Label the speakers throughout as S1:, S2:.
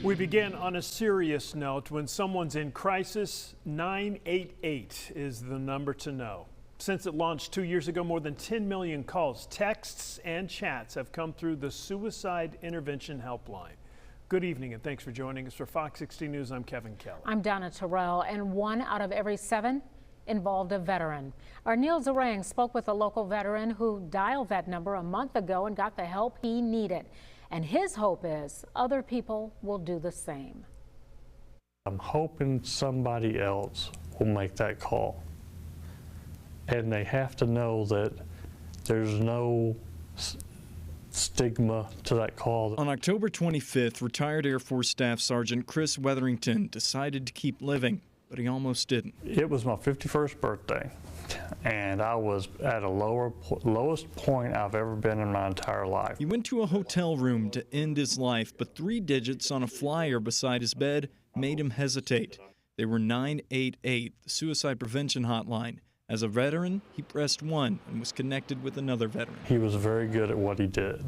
S1: We begin on a serious note. When someone's in crisis, 988 is the number to know. Since it launched 2 years ago, more than 10 million calls, texts, and chats have come through the Suicide Intervention Helpline. Good evening and thanks for joining us. For Fox 16 News, I'm Kevin Kelly.
S2: I'm Donna Terrell, and 1 out of every 7 involved a veteran. Our Neil Zarang spoke with a local veteran who dialed that number a month ago and got the help he needed. And his hope is other people will do the same.
S3: I'm hoping somebody else will make that call. And they have to know that there's no stigma to that call.
S4: On October 25th, retired Air Force Staff Sergeant Chris Weatherington decided to keep living, but he almost didn't.
S3: It was my 51st birthday, and I was at a lowest point I've ever been in my entire life.
S4: He went to a hotel room to end his life, but 3 digits on a flyer beside his bed made him hesitate. They were 988, the suicide prevention hotline. As a veteran, he pressed 1 and was connected with another veteran.
S3: He was very good at what he did.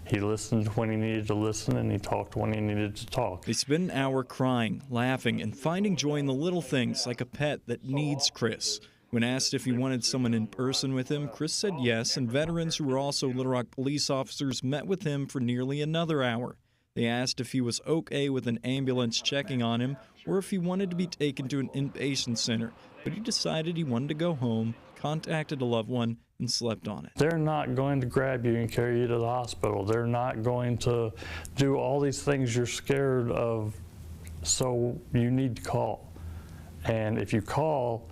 S3: He listened when he needed to listen, and he talked when he needed to talk.
S4: They spent an hour crying, laughing, and finding joy in the little things like a pet that needs Chris. When asked if he wanted someone in person with him, Chris said yes, and veterans who were also Little Rock police officers met with him for nearly another hour. They asked if he was okay with an ambulance checking on him or if he wanted to be taken to an inpatient center, but he decided he wanted to go home, contacted a loved one, and slept on it.
S3: They're not going to grab you and carry you to the hospital. They're not going to do all these things you're scared of, so you need to call. And if you call,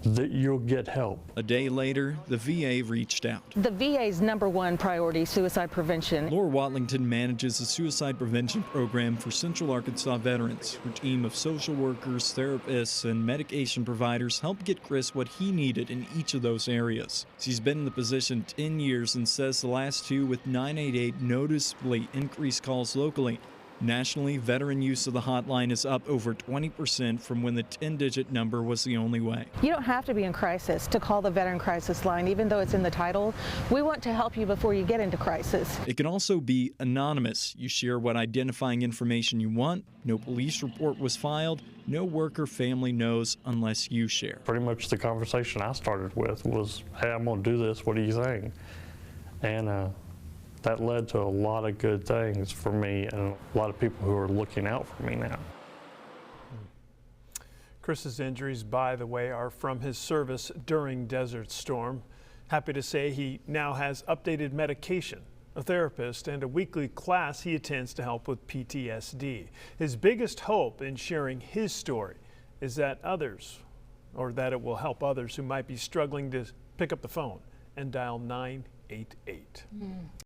S3: you'll get help.
S4: A day later, the VA reached out.
S5: The VA's #1 priority, suicide prevention.
S4: Laura Watlington manages the suicide prevention program for Central Arkansas veterans. Her team of social workers, therapists, and medication providers helped get Chris what he needed in each of those areas. She's been in the position 10 years and says the last 2 with 988 noticeably increased calls locally. Nationally, veteran use of the hotline is up over 20% from when the 10-digit number was the only way.
S5: You don't have to be in crisis to call the Veteran Crisis Line, even though it's in the title. We want to help you before you get into crisis.
S4: It can also be anonymous. You share what identifying information you want. No police report was filed. No work or family knows unless you share.
S3: Pretty much the conversation I started with was, hey, I'm going to do this. What do you think? And that led to a lot of good things for me and a lot of people who are looking out for me now.
S1: Chris's injuries, by the way, are from his service during Desert Storm. Happy to say he now has updated medication, a therapist, and a weekly class he attends to help with PTSD. His biggest hope in sharing his story is that it will help others who might be struggling to pick up the phone and dial 988.